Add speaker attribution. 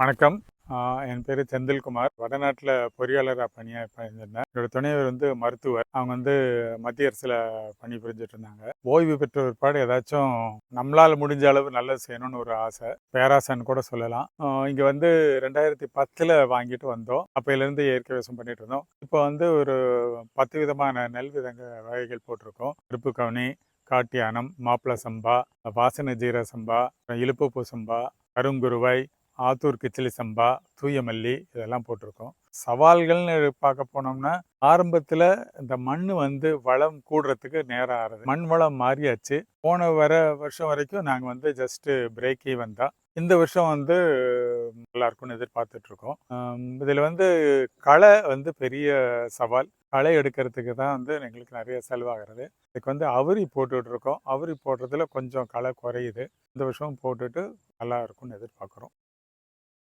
Speaker 1: வணக்கம். என் பேர் செந்தில்குமார். வடநாட்டில் பொறியாளராக பணியிருந்தேன். என்னோட துணைவர் மருத்துவர். அவங்க மத்திய அரசில் பணிபுரிஞ்சிட்டு இருந்தாங்க. ஓய்வு பெற்ற பிற்பாடு ஏதாச்சும் நம்மளால் முடிஞ்ச அளவு நல்லது செய்யணும்னு ஒரு ஆசை, பேராசைன்னு கூட சொல்லலாம். இங்கே 2010 வாங்கிட்டு வந்தோம். அப்பையிலேருந்து இயற்கை விவசாயம் பண்ணிட்டு இருந்தோம். இப்போ ஒரு 10 விதமான நெல் வகைகள் போட்டிருக்கோம். கருப்பு கவுனி, காட்டியானம், மாப்பிள சம்பா, வாசன ஜீர சம்பா, இலுப்பப்பூ சம்பா, கருங்குருவாய், ஆத்தூர் கிச்சிலி சம்பா, தூயமல்லி இதெல்லாம் போட்டிருக்கோம். சவால்கள்னு பார்க்க போனோம்னா, ஆரம்பத்தில் இந்த மண் வளம் கூடுறதுக்கு நேரம் ஆறுது. மண் வளம் மாறியாச்சு. போன வருஷம் வரைக்கும் நாங்கள் ஜஸ்ட்டு பிரேக் ஈவன் தான். இந்த வருஷம் நல்லா இருக்கும்னு எதிர்பார்த்துட்டு இருக்கோம். இதில் களை பெரிய சவால். களை எடுக்கிறதுக்கு தான் எங்களுக்கு நிறைய செலவாகிறது. இதுக்கு அவுரி போட்டுட்டு இருக்கோம். அவுரி போடுறதுல கொஞ்சம் களை குறையுது. இந்த வருஷம் போட்டுட்டு நல்லா இருக்கும்னு எதிர்பார்க்குறோம்.